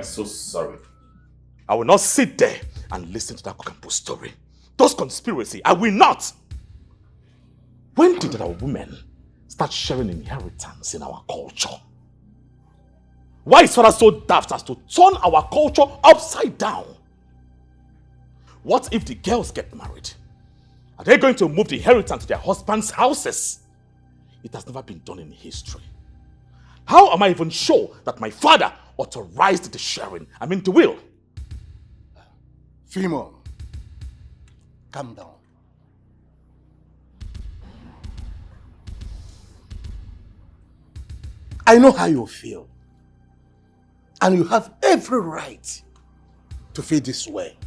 so sorry. I will not sit there and listen to that Okonkwo story. Those conspiracy, I will not. When did our women start sharing inheritance in our culture? Why is father so daft as to turn our culture upside down? What if the girls get married? Are they going to move the inheritance to their husbands' houses? It has never been done in history. How am I even sure that my father authorized the sharing? I mean the will. Philmond, calm down. I know how you feel. And you have every right to feel this way.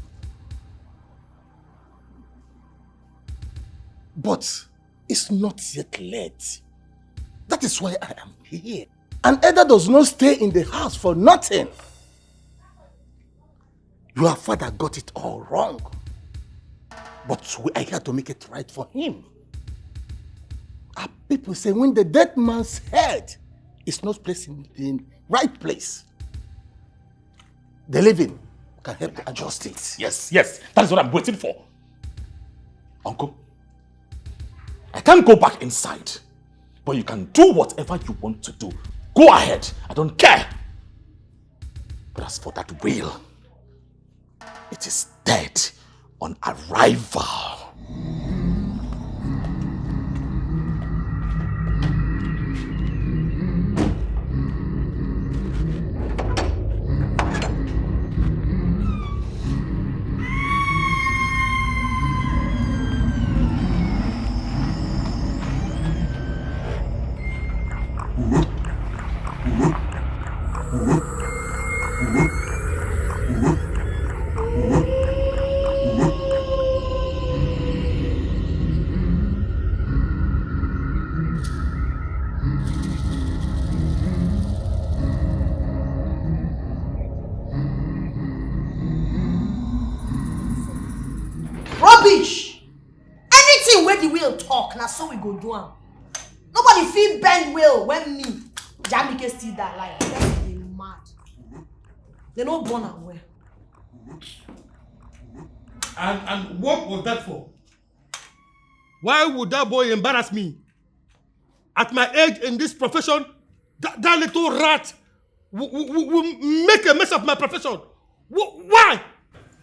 But it's not yet late. That is why I am here. And Eda does not stay in the house for nothing. Your father got it all wrong. But we are here to make it right for him. Our people say when the dead man's head is not placed in the right place, the living can help to adjust it. Yes, that is what I'm waiting for. Uncle, I can't go back inside, but you can do whatever you want to do. Go ahead, I don't care. But as for that will, it is dead on arrival. Rubbish! Anything where the will talk, now so we go do am. Nobody feel bend will when me, Jamike still that like they mad. They no born am well. And what was that for? Why would that boy embarrass me? At my age in this profession, that little rat will make a mess of my profession. Why?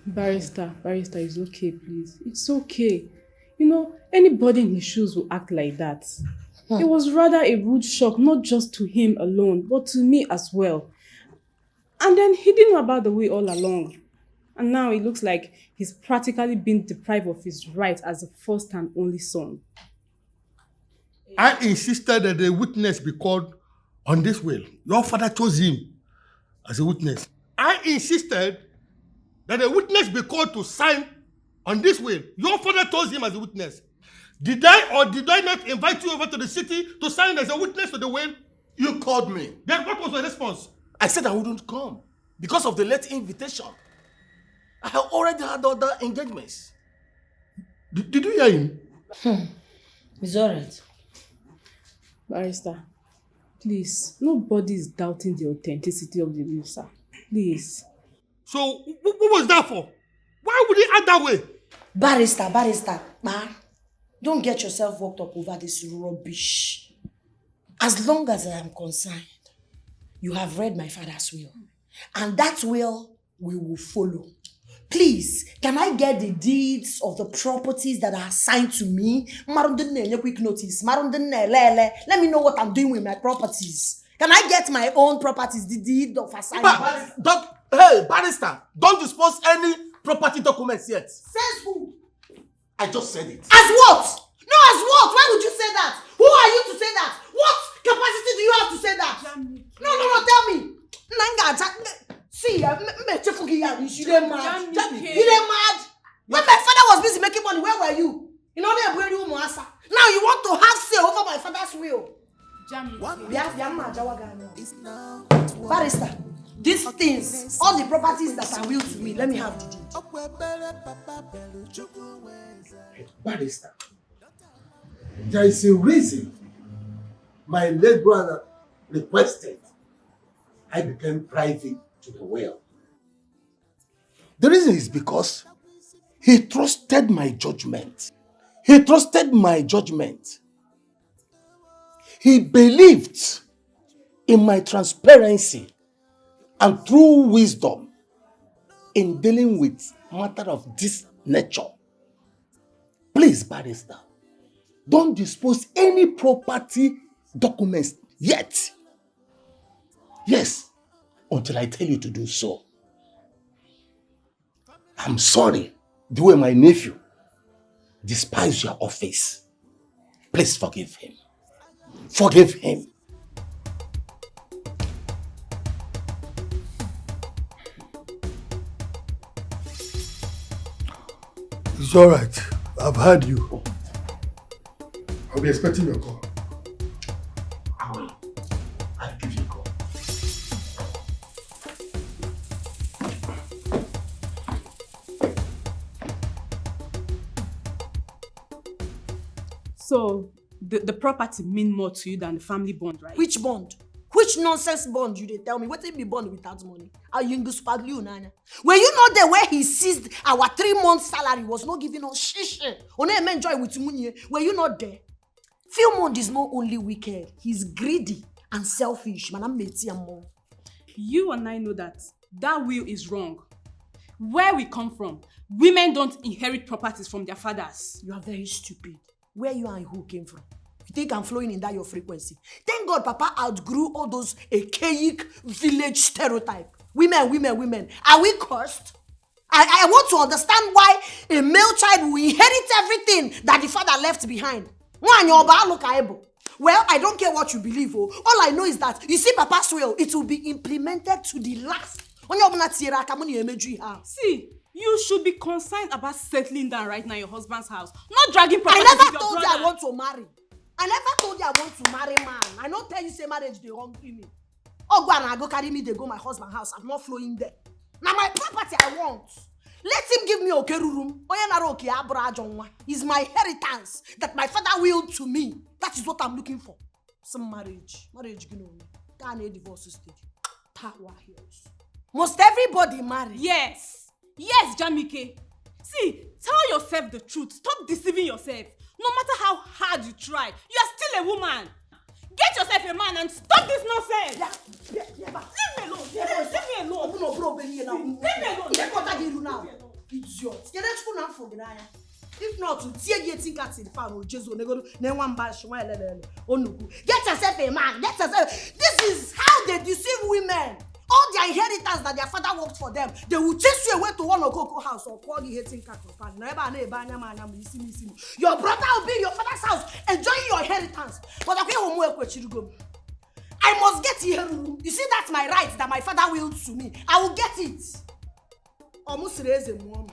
Barrister, it's okay, please. It's okay. You know, anybody in his shoes will act like that. It was rather a rude shock, not just to him alone, but to me as well. And then he didn't know about the will all along. And now it looks like he's practically been deprived of his right as the first and only son. I insisted that the witness be called on this will. Your father chose him as a witness. I insisted that a witness be called to sign on this will. Your father chose him as a witness. Did I or did I not invite you over to the city to sign as a witness to the will? You called me. Then what was your response? I said I wouldn't come because of the late invitation. I have already had other engagements. Did you hear him? It's alright. Barrister, please, nobody is doubting the authenticity of the will, sir. Please. So, what was that for? Why would he act that way? Barrister, ma, don't get yourself worked up over this rubbish. As long as I am concerned, you have read my father's will. And that will we will follow. Please, can I get the deeds of the properties that are assigned to me? Quick notice. Let me know what I'm doing with my properties. Can I get my own properties, the deed of assignment? Hey, barrister, don't dispose any property documents yet. Says who? I just said it. As what? No, as what? Why would you say that? Who are you to say that? What capacity do you have to say that? No, tell me. See, you didn't mad. When my father was busy making money, where were you? You know they were you Moasa. Now you want to have say over my father's will. Barrister, these things, all the properties that are will to me, let me have the deed. Barrister, there is a reason my late brother requested I became privy to the will. The reason is because he trusted my judgment. He trusted my judgment. He believed in my transparency and true wisdom in dealing with matter of this nature. Please, barrister, don't dispose any property documents yet. Yes, until I tell you to do so. I'm sorry the way my nephew despised your office. Please forgive him. Forgive him. It's all right. I've heard you. I'll be expecting your call. I will. I'll give you a call. So, the property mean more to you than the family bond, right? Which bond? Which nonsense bond you dey tell me? Wetin be bond without money? Are you spaglu nanya? Were you not there where he seized our 3 months salary was not giving us shish? One enjoy with munye. Were you not there? Philmond is not only wicked, he's greedy and selfish. Man, You and I know that will is wrong. Where we come from, women don't inherit properties from their fathers. You are very stupid. Where you and who came from? You think I'm flowing in that your frequency? Thank God Papa outgrew all those archaic village stereotype. Women. Are we cursed? I want to understand why a male child will inherit everything that the father left behind. Well, I don't care what you believe. All I know is that, you see Papa's will, it will be implemented to the last. See, you should be concerned about settling down right now in your husband's house, not dragging property I never with your told brother. you I want to marry. I never told you I want to marry man. I don't tell you say marriage they hungry me. Oh, go and go carry me, they go my husband's house. I'm not flowing there. Now my property I want. Let him give me a room. It's my inheritance that my father willed to me. That is what I'm looking for. Some marriage. Marriage, you know. Can't divorce stage. Power heals. Must everybody marry? Yes, Jamike. See, tell yourself the truth. Stop deceiving yourself. No matter how hard you try, you are still a woman. Get yourself a man and stop this nonsense. Yeah. Leave me alone. Leave me alone. Idiot. If not, get yourself a man. This is how they deceive women. All their inheritance that their father worked for them, they will chase you away to one Okonkwo house or call the hating cat. Your brother will be in your father's house enjoying your inheritance. But I must get here. You see, that's my right that my father willed to me. I will get it. Almost raise a mom.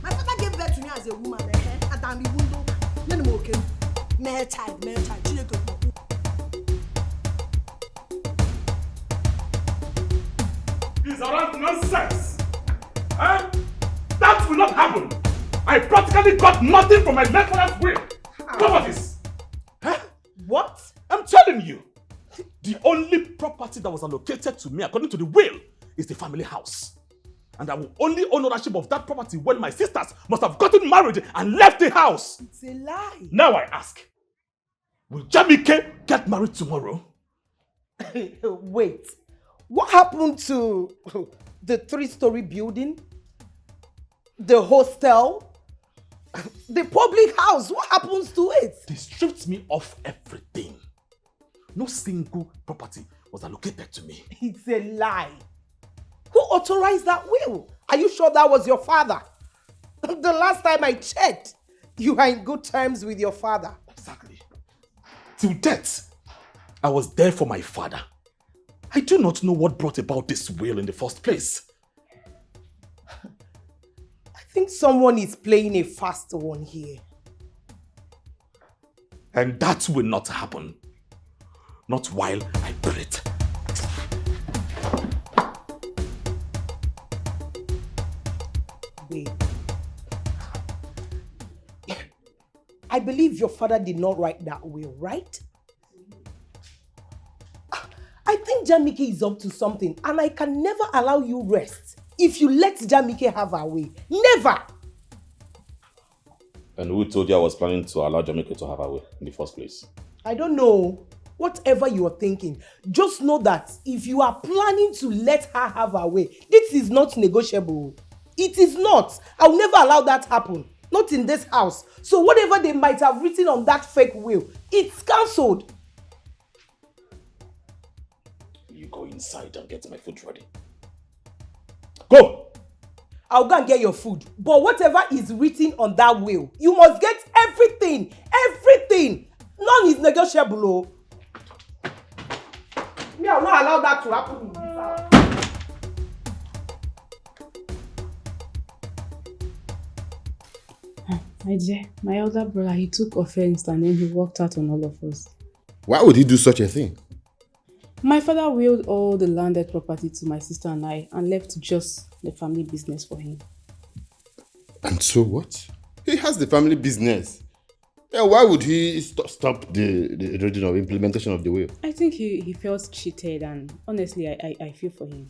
My father gave birth to me as a woman. And I'm the window. Then I'm okay. Male child. It's around nonsense. That will not happen. I practically got nothing from my late father's will. Properties. What? I'm telling you. The only property that was allocated to me according to the will is the family house. And I will only own ownership of that property when my sisters must have gotten married and left the house. It's a lie. Now I ask, will Jamike get married tomorrow? Wait, what happened to the 3-story building? The hostel? The public house? What happens to it? They stripped me of everything. No single property was allocated to me. It's a lie. Who authorized that will? Are you sure that was your father? The last time I checked, you are in good terms with your father. Exactly. Till death, I was there for my father. I do not know what brought about this will in the first place. I think someone is playing a fast one here. And that will not happen. Not while I breathe. Babe, I believe your father did not write that will, right? I think Jamike is up to something and I can never allow you rest if you let Jamike have her way. Never! And who told you I was planning to allow Jamaica to have her way in the first place? I don't know. Whatever you are thinking, just know that if you are planning to let her have her way, this is not negotiable. It is not. I will never allow that happen. Not in this house. So whatever they might have written on that fake will, it's cancelled. You go inside and get my food ready. Go! I'll go and get your food. But whatever is written on that will, you must get everything. Everything. None is negotiable. Oh. Me, I will not allow that to happen in this house. My dear, my elder brother, he took offense and then he walked out on all of us. Why would he do such a thing? My father willed all the landed property to my sister and I and left just the family business for him. And so what? He has the family business. Yeah, why would he stop the original implementation of the will? I think he felt cheated and honestly, I feel for him.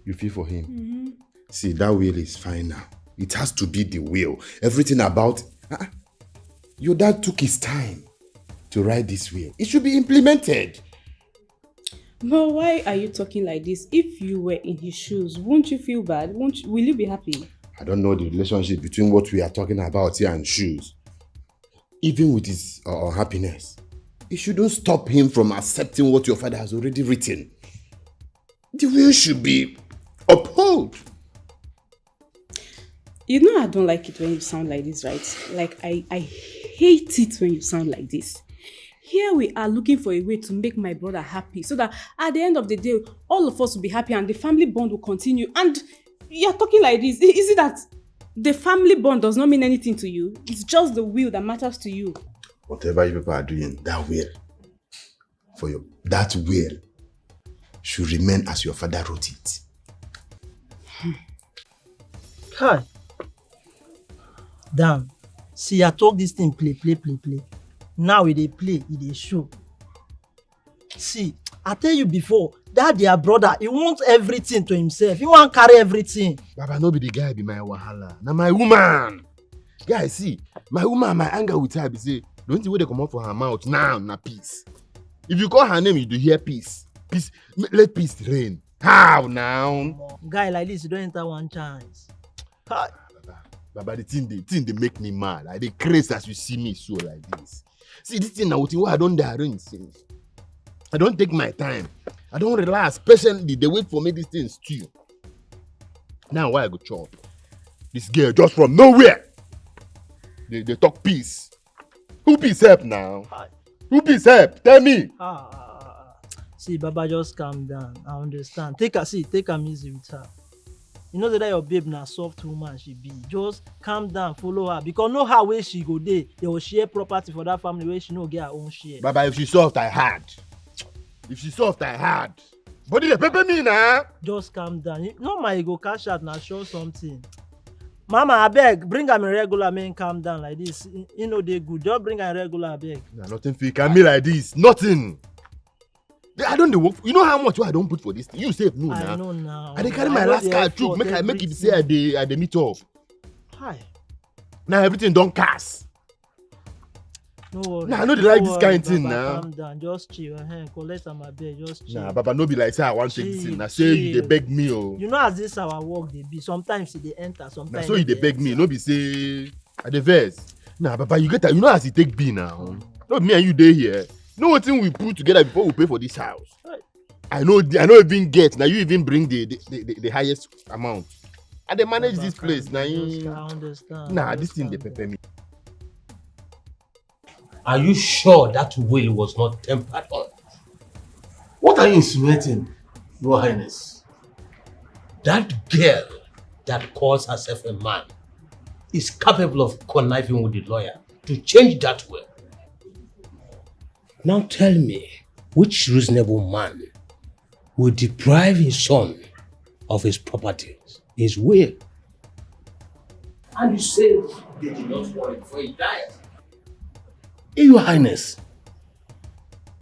You feel for him? Mm-hmm. See, that will is fine now. It has to be the will. Everything about... Your dad took his time to write this will. It should be implemented. But why are you talking like this? If you were in his shoes, won't you feel bad? Will you be happy? I don't know the relationship between what we are talking about here and shoes. Even with his unhappiness, it shouldn't stop him from accepting what your father has already written. The will should be upheld. You know I don't like it when you sound like this, right? Like, I hate it when you sound like this. Here we are looking for a way to make my brother happy so that at the end of the day, all of us will be happy and the family bond will continue. And you're talking like this. Is it that the family bond does not mean anything to you? It's just the will that matters to you. Whatever you people are doing, that will, that will should remain as your father wrote it. Hi. Damn. See, I talk this thing play. Now we dey play, they show. See, I tell you before, that their brother, he wants everything to himself. He want carry everything. Baba, no be the guy be my wahala. Na my woman. Guys, see, my woman, my anger with her be say, don't you wait to come out for her mouth now, na peace. If you call her name, you do hear peace. Peace, let peace reign. How now? Guy like this, you don't enter one chance. Hi. Baba, the thing they make me mad. I dey craze as you see me so like this. See, this thing now, what I don't arrange things. I don't take my time. I don't relax. Patiently, they wait for me this thing stew. Now, why I go chop? This girl just from nowhere. They talk peace. Who peace help now? Hi. Who peace help? Tell me. See, Baba, just calm down. I understand. Take am easy with her. You know that your babe na soft woman she be. Just calm down, follow her. Because know how where she go there. They will share property for that family where she no get her own share. Baba, if she soft, I hard. But they pepper me now. Just calm down. You know my ego cash out now show something. Mama, I beg, bring am a regular man, calm down like this. You know they good. Just bring am regular, I beg. Nah, nothing fake. I me like this. Nothing. I don't do work. You know how much I don't put for this thing? You say no now. I know now. I dey carry my last card too. Make I make it say I dey meet up. Hi. Now everything don't cast. No worry. Nah, I know they like this kind of thing Baba, now. calm down, just chill. Collect am abeg, just chill. Nah, Baba, no be like say I want take this thing. Now say you chill. dey beg me oh. You know as this our work dey be. Sometimes e dey enter, Now sometimes. so you dey beg me. No be say I dey vex. Nah, Baba, you get that. You know as it take be now. No me and you dey here. No one thing we put together before we pay for this house. Right. I know even get. Now you even bring the highest amount. And they manage Baba, this place. Now I you. understand. Nah, Just this thing they calm down. pepper me. Are you sure that will was not tempered on? What are you insinuating, Your Highness? That girl that calls herself a man is capable of conniving with the lawyer to change that will. Now tell me, which reasonable man will deprive his son of his properties, his will? And you say they did not want it before he died. Your Highness,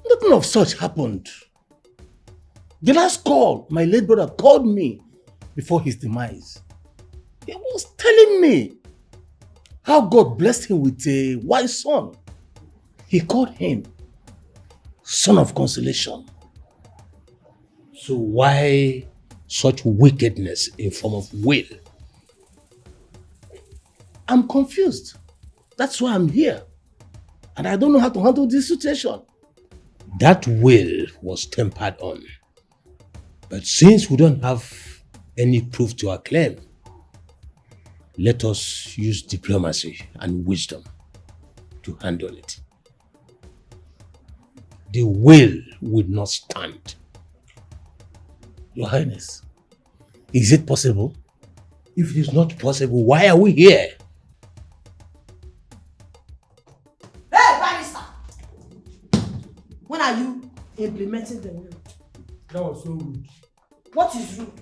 nothing of such happened. The last call my late brother called me before his demise, he was telling me how God blessed him with a wise son. He called him Son of Consolation. So why such wickedness in form of will? I'm confused. That's why I'm here. And I don't know how to handle this situation. That will was tempered on. But since we don't have any proof to our claim, let us use diplomacy and wisdom to handle it. The will would not stand. Your Highness, is it possible? If it is not possible, why are we here? Hey, barrister! When are you implementing the will? That was so rude. What is rude?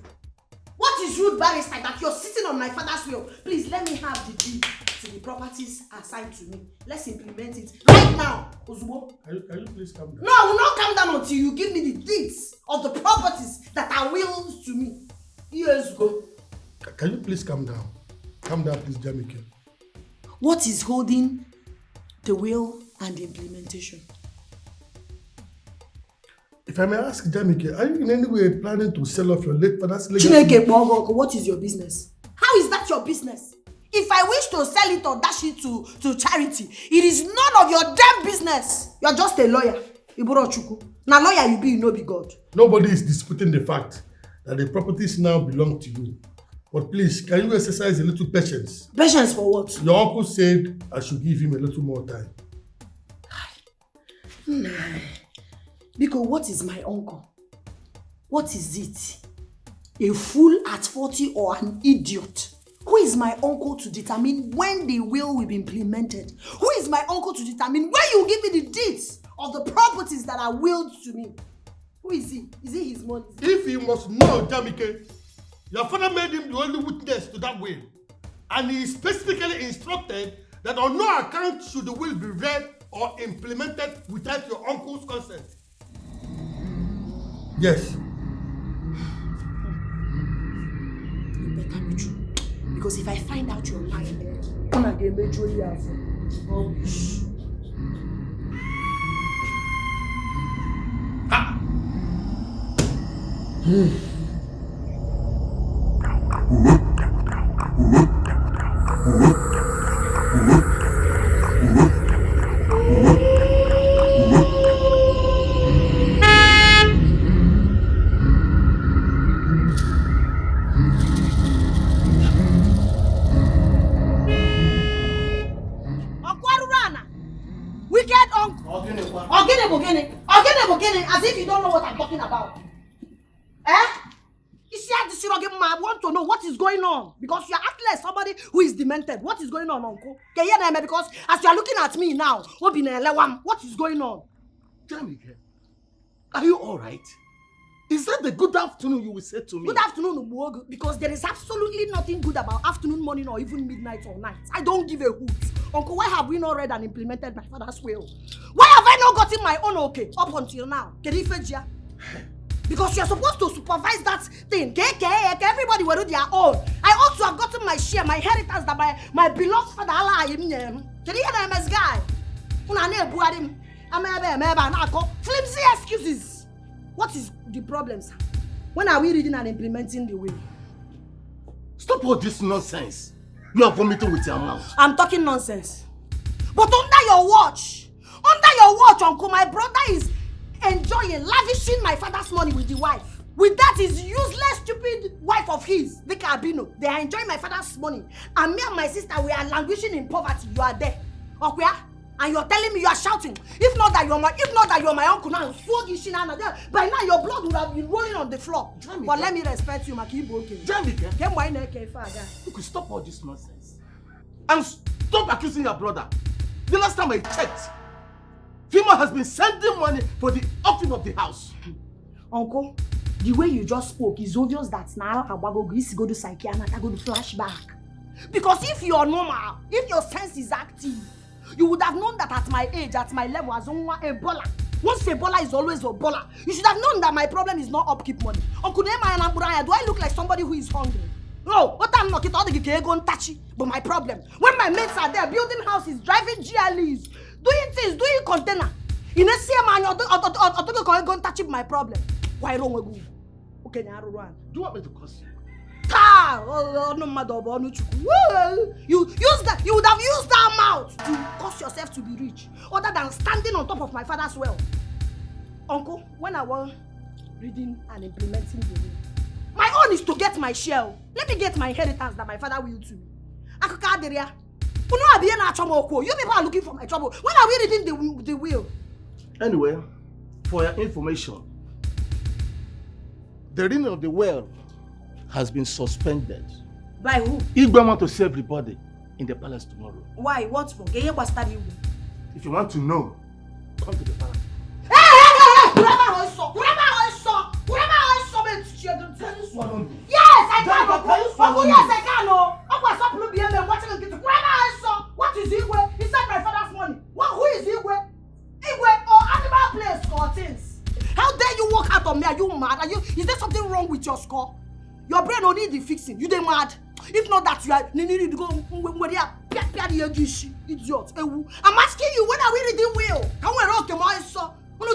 What is rude, barrister, that you're sitting on my father's will? Please let me have the deed to the properties assigned to me. Let's implement it right now, Ozubo. Can you please calm down? No, I will not calm down until you give me the deeds of the properties that are willed to me years ago. Can you please calm down? Calm down, please, Jamike. What is holding the will and the implementation? If I may ask, Jamike, are you in any way planning to sell off your late father's legacy? Chineke Bogo, what is your business? How is that your business? If I wish to sell it or dash it to charity, it is none of your damn business. You're just a lawyer. Iburo Chuku. Now lawyer you be, you know be God. Nobody is disputing the fact that the properties now belong to you. But please, can you exercise a little patience? Patience for what? Your uncle said I should give him a little more time. Because what is my uncle? What is it? A fool at 40 or an idiot? Who is my uncle to determine when the will be implemented? Who is my uncle to determine when you give me the deeds of the properties that are willed to me? Who is he? Is it his money? If you must know, Jamike, your father made him the only witness to that will. And he specifically instructed that on no account should the will be read or implemented without your uncle's consent. Yes. You better be true. Because if I find out you're lying, I'm not going to make sure you have rubbish. As if you don't know what I'm talking about. Eh? You see how this I want to know what is going on. Because you are acting like somebody who is demented. What is going on, uncle? Can you hear me? Because as you are looking at me now, what is going on? Jamike, are you alright? Is that the good afternoon you will say to me? Good afternoon, Ubuogu, because there is absolutely nothing good about afternoon, morning, or even midnight or night. I don't give a hoot. Uncle, why have we not read and implemented my father's will? Why have I not gotten my own okay up until now? Because you're supposed to supervise that thing. Everybody will do their own. I ought to have gotten my share, my inheritance that my beloved father Allah. Can you hear the MS guy? Flimsy excuses. What is the problem, sir? When are we reading and implementing the will? Stop all this nonsense. You are vomiting with your mouth. I'm talking nonsense. But under your watch, uncle, my brother is enjoying, lavishing my father's money with the wife. With that, his useless, stupid wife of his, Dikeh Abino. They are enjoying my father's money. And me and my sister, we are languishing in poverty. You are there. Okay? And you're telling me you are shouting. If not that you're my uncle now, by now your blood would have been rolling on the floor. Jamike. But let me respect you, Jamike. You could stop all this nonsense. And stop accusing your brother. The last time I checked, philmond has been sending money for the offering of the house. Uncle, the way you just spoke is obvious that now Abago is go to psychiatrist, I go to flashback. Because if you're normal, if your sense is active, you would have known that at my age, at my level, as Ebola, Once Ebola is always Ebola. You should have known that my problem is not upkeep money. Uncle Nema and Amburaya, do I look like somebody who is hungry? No, what I'm not all the go and touchy. But my problem, when my mates are there building houses, driving GLEs, doing things, doing container, in a same man, I don't go and touch my problem. Why wrong with you? Okay, now run. Do you want me to curse you? No matter what you use that, you would have used that mouth to cause yourself to be rich, other than standing on top of my father's well. Uncle, when I was reading and implementing the will, my own is to get my share. Let me get my inheritance that my father will to me. You people are looking for my trouble. When are we reading the will? Anyway, for your information, the reading of the will has been suspended. By who? Igwe want to see everybody in the palace tomorrow. Why? What for? If you want to know, come to the palace. Yes, I can. Oh, yes, I can. What is Igwe? He said my father's money. Who is Igwe? Igwe or animal place or things? How dare you walk out on me? Are you mad? Is there something wrong with your score? Your brain don't need the fixing. You dey mad? If not that, you are need to go idiot. I'm asking you, when are we reading will? Can we rock your so? You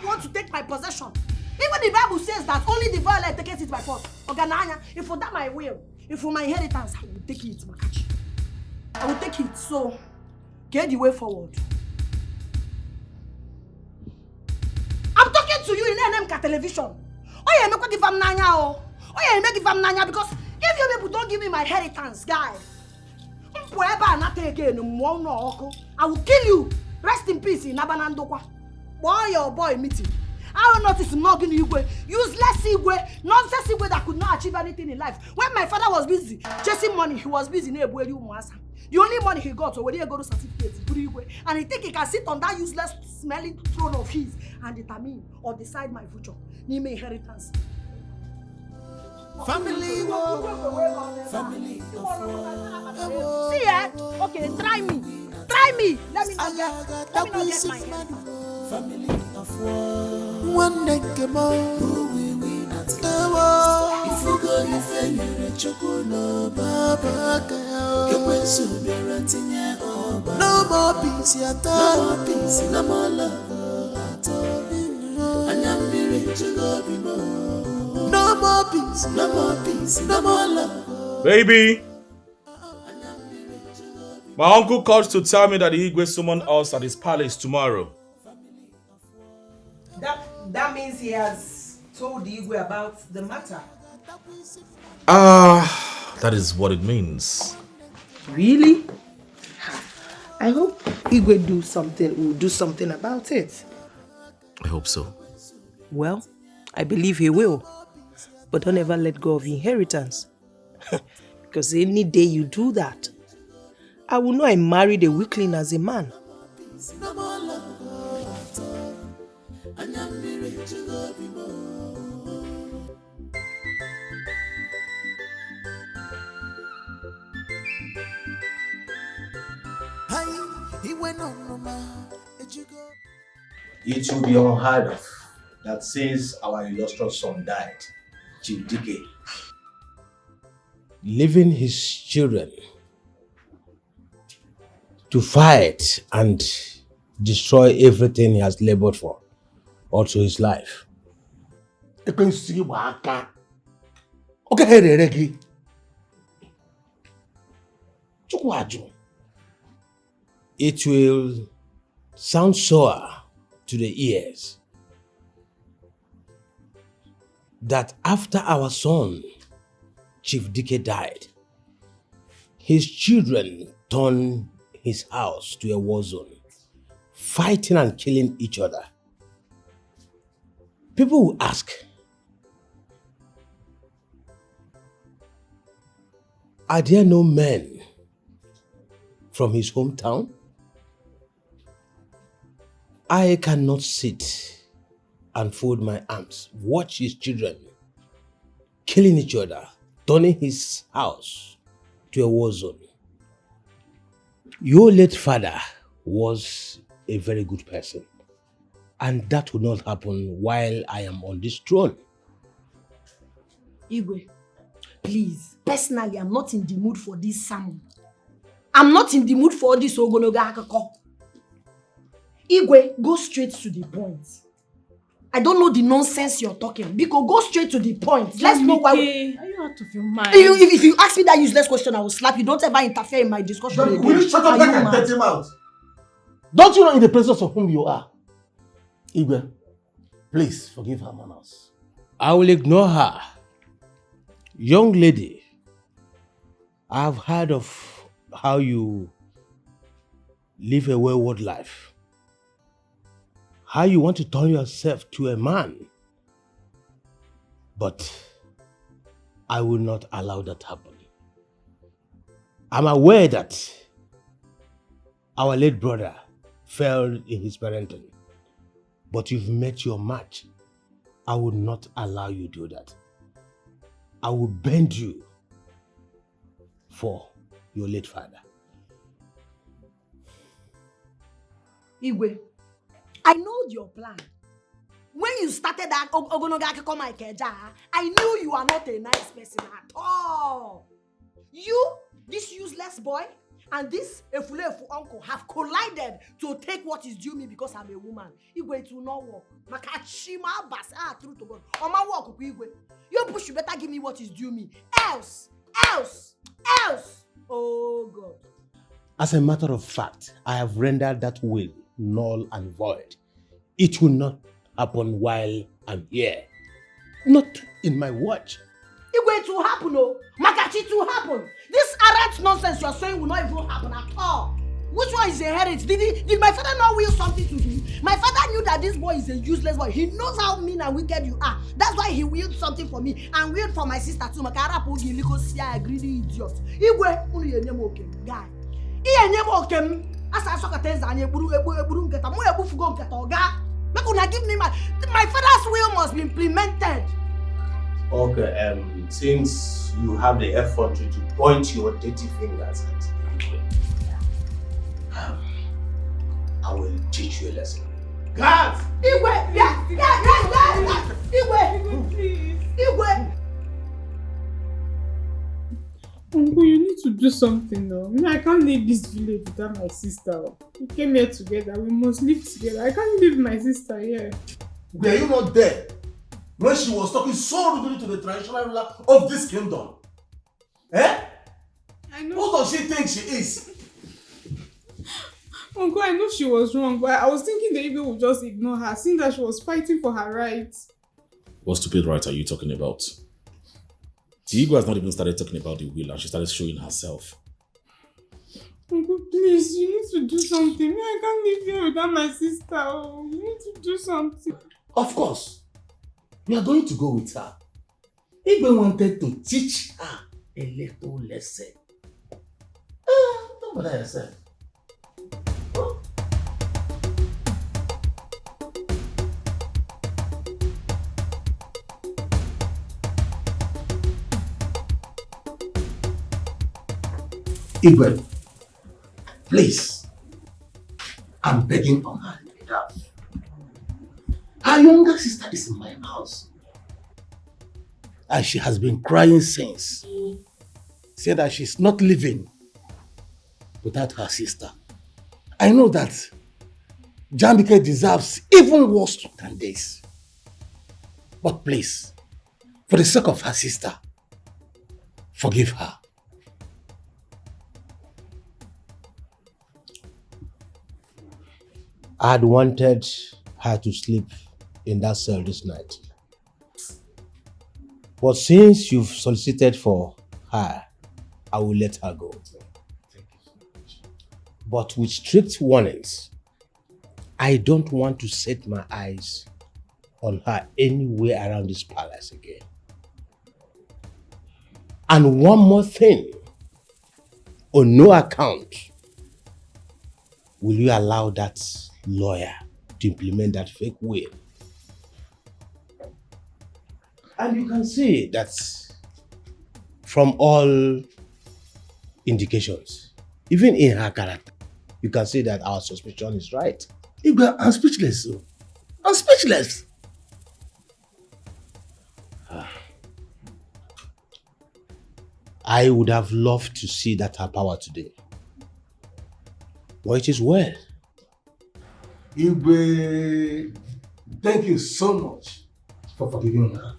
want to take my possession? Even the Bible says that only the violent takes it by force. If for that my will, if for my inheritance, I will take it, Makachi. I will take it. So get the way forward. I'm talking to you in NMK television. Oh yeah, make give am nanya oh. Oh yeah, make give am nanya because if you people don't give me my inheritance, guy, I will kill you. Rest in peace in Abanandokwa. Boy, your boy meeting. I will notice mugging Igwe, useless Igwe, nonsense Igwe that could not achieve anything in life. When my father was busy chasing money, he was busy in Ebueli Umasa. The only money he got was when he got to certificates, and he think he can sit on that useless smelling throne of his and determine or decide my future. Name inheritance. Family, family. See ya? Okay, try me. Try me. Let me not get my inheritance. Family of one. One day came out. Who will win at if you go, you fail, you're a chocolate. Baba, no more peace, no more peace, no more love. And I'm married to go be more. No more peace, no more peace, no more love. Baby, my uncle called to tell me that the Igwe summoned us at his palace tomorrow. That means he has told the Igwe about the matter. That is what it means. Really? I hope Igwe will do something about it. I hope so. Well, I believe he will. But don't ever let go of inheritance. Because any day you do that, I will know I married a weakling as a man. It will be unheard of that since our illustrious son died, Chief Dikeh, leaving his children to fight and destroy everything he has labored for, also his life. It will sound sour to the ears that after our son, Chief Dikeh, died, his children turned his house to a war zone, fighting and killing each other. People will ask, are there no men from his hometown? I cannot sit and fold my arms, watch his children killing each other, turning his house to a war zone. Your late father was a very good person. And that will not happen while I am on this throne. Igwe, please, personally, I'm not in the mood for this sermon. I'm not in the mood for this ogonoga akako. Igwe, go straight to the point. I don't know the nonsense you're talking. Because go straight to the point. Let's know why. Are you out of your mind? If you ask me that useless question, I will slap you. Don't ever interfere in my discussion again. Will you shut up back and get him out? Don't you know in the presence of whom you are? Igwe, please forgive her manners. I will ignore her. Young lady, I've heard of how you live a wayward life. How you want to turn yourself to a man. But I will not allow that happen. I'm aware that our late brother fell in his parenting. But you've met your match. I will not allow you to do that. I will bend you for your late father. Igwe, I know your plan. When you started that I knew you are not a nice person at all. You, this useless boy, and this efulefu uncle have collided to take what is due me because I'm a woman. Igwe, it will not work. Makachima bas true to God. Oma work Igwe. You push, you better give me what is due me. Else. Oh God. As a matter of fact, I have rendered that will null and void. It will not happen while I'm here. Not in my watch. Igwe, it will happen, oh. Makachi, it will happen. This arrant nonsense you are saying will not even happen at all. Which one is inherit? Did my father not will something to him? My father knew that this boy is a useless boy. He knows how mean and wicked you are. That's why he willed something for me and willed for my sister too. Makara pogi liko sia a greedy idiot. Igwe, unu yenyem okem, guy. Yenyem okem. Asa soka tenza anye eburu nketa. Mo ebu fugo nketa oga. Make una give me my father's will must be implemented. Okay, since you have the effrontery to point your dirty fingers at me, I will teach you a lesson. Guards! Igwe! Yeah! Igwe! Please. Igwe! Uncle, you need to do something now. I can't leave this village without my sister. We came here together. We must live together. I can't leave my sister here. Were you not there when she was talking so rudely to the traditional ruler of this kingdom? Eh? I know. Who does she think she is? Uncle, I know she was wrong, but I was thinking the Igwe would just ignore her, seeing that she was fighting for her rights. What stupid right are you talking about? The Igwe has not even started talking about the will and she started showing herself. Uncle, please, you need to do something. I can't live here without my sister. Oh, you need to do something. Of course. We are going to go with her. Igwe wanted to teach her a little lesson. Don't bother yourself. Igwe, please, I'm begging on her behalf. Her younger sister is in my house. And she has been crying since. Said that she's not living without her sister. I know that Dikeh deserves even worse than this. But please, for the sake of her sister, forgive her. I had wanted her to sleep in that cell this night. But since you've solicited for her, I will let her go. But with strict warnings, I don't want to set my eyes on her anywhere around this palace again. And one more thing, on no account will you allow that lawyer to implement that fake will. And you can see that from all indications, even in her character, you can see that our suspicion is right. Igwe, I'm speechless. I'm speechless. I would have loved to see that her power today. But it is well. Igwe, thank you so much for forgiving her.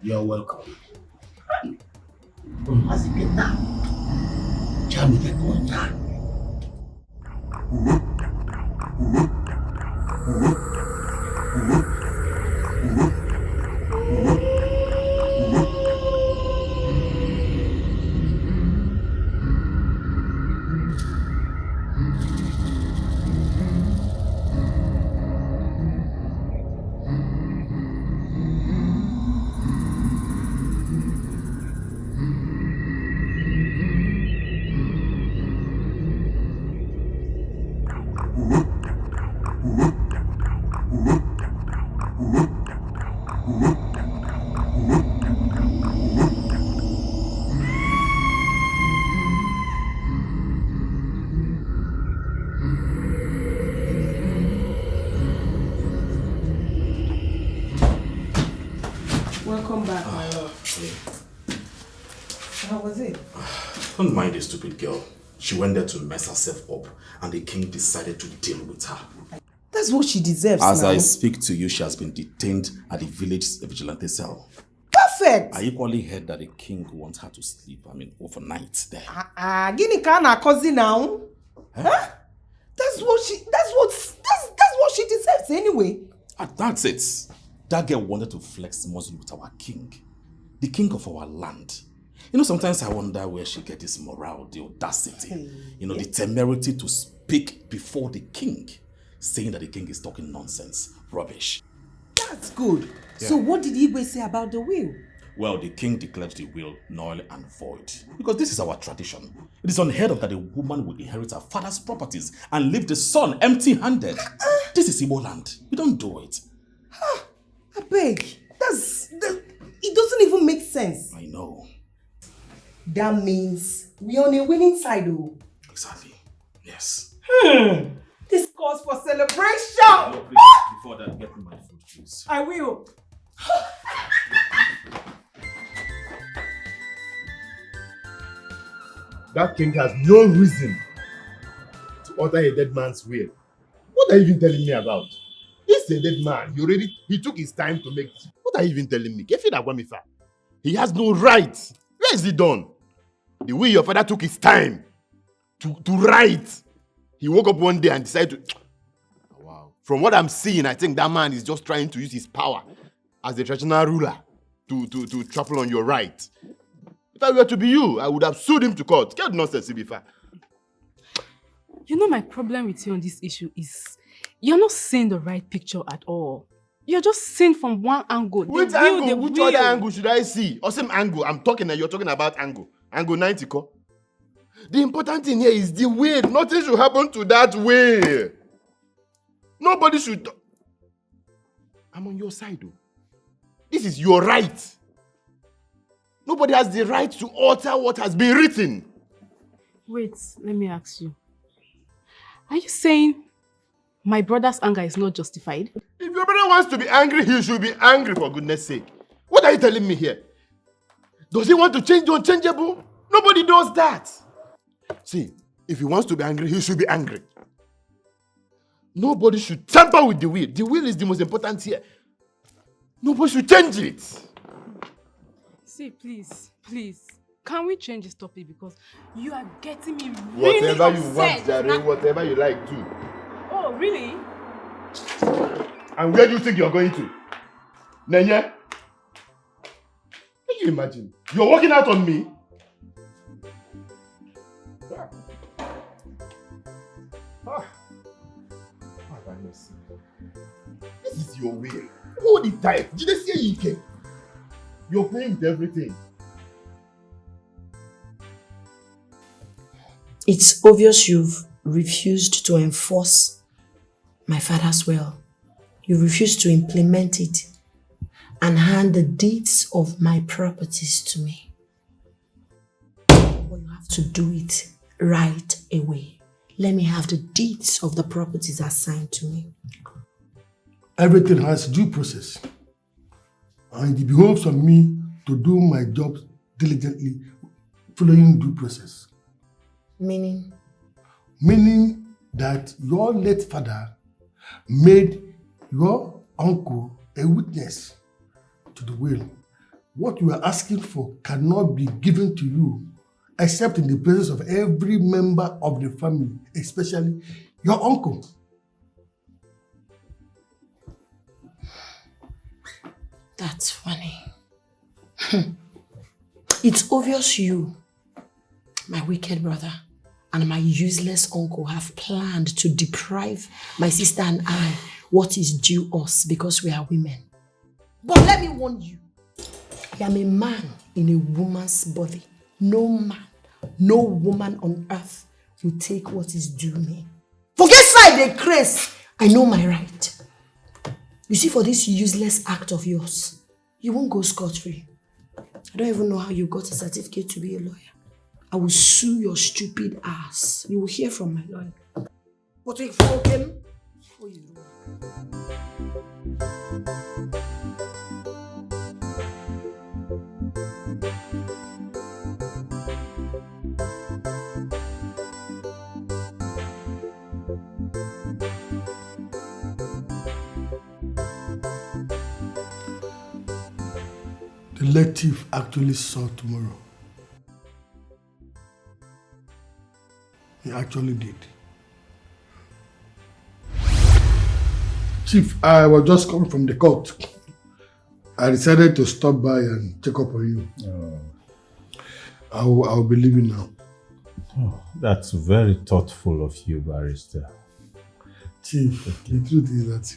You're welcome. As you get now, Jamie get going now. Welcome back, my love. How was it? Don't mind the stupid girl. She went there to mess herself up, and the king decided to deal with her. That's what she deserves. As now. I speak to you, she has been detained at the village vigilante cell. Perfect. I equally heard that the king wants her to sleep, overnight there. Gini kana cousin now. Huh? That's what she deserves anyway. That's it. That girl wanted to flex muscle with our king, the king of our land. Sometimes I wonder where she get this morale, the audacity, the temerity to speak before the king, saying that the king is talking nonsense, rubbish. That's good. Yeah. So what did Igwe say about the will? Well, the king declared the will null and void. Because this is our tradition. It is unheard of that a woman will inherit her father's properties and leave the son empty-handed. This is Igbo land. We don't do it. I beg. It doesn't even make sense. I know. That means we're on a winning side, though. Exactly. Yes. This calls for celebration. Oh, please, before that, get me my food, please. I will. That king has no reason to utter a dead man's will. What are you even telling me about? He's a dead man. He took his time to make it. What are you even telling me? He has no right. Where is he done? The way your father took his time to write. He woke up one day and decided to... Wow. From what I'm seeing, I think that man is just trying to use his power as the traditional ruler to trample on your right. If I were to be you, I would have sued him to court. Get nonsense, Ibifa. My problem with you on this issue is you're not seeing the right picture at all. You're just seeing from one angle. Which angle? Which other angle should I see? Or same angle? I'm talking and you're talking about angle. Angle 90, ko? The important thing here is the will. Nothing should happen to that will. Nobody should... I'm on your side, though. This is your right. Nobody has the right to alter what has been written. Wait, let me ask you. Are you saying my brother's anger is not justified? If your brother wants to be angry, he should be angry, for goodness sake. What are you telling me here? Does he want to change the unchangeable? Nobody does that. See, if he wants to be angry, he should be angry. Nobody should tamper with the will. The will is the most important here. Nobody should change it. See, please. Can we change this topic? Because you are getting me really Whatever upset. you want, Jare, whatever you like, do. Oh, really? And where do you think you're going to? Nenya? Can you imagine? You're walking out on me? This is your will. Hold it tight. Did they say you can? You're playing with everything. It's obvious you've refused to enforce my father's will. You refused to implement it and hand the deeds of my properties to me. But you have to do it right away. Let me have the deeds of the properties assigned to me. Everything has due process. And it behoves on me to do my job diligently, following due process. Meaning? Meaning that your late father made your uncle a witness to the will. What you are asking for cannot be given to you except in the presence of every member of the family, especially your uncle. That's funny. It's obvious you, my wicked brother, and my useless uncle have planned to deprive my sister and I what is due us because we are women. But let me warn you, I am a man in a woman's body. No man, no woman on earth will take what is due me. Forget side they craze. I know my right. You see, for this useless act of yours, you won't go scot-free. I don't even know how you got a certificate to be a lawyer. I will sue your stupid ass. You will hear from my lawyer. But we fuck him before you know. The late thief actually saw tomorrow. He actually did. Chief, I was just coming from the court. I decided to stop by and check up on you. I'll be leaving now. Oh, that's very thoughtful of you, Barrister. Chief, the truth is that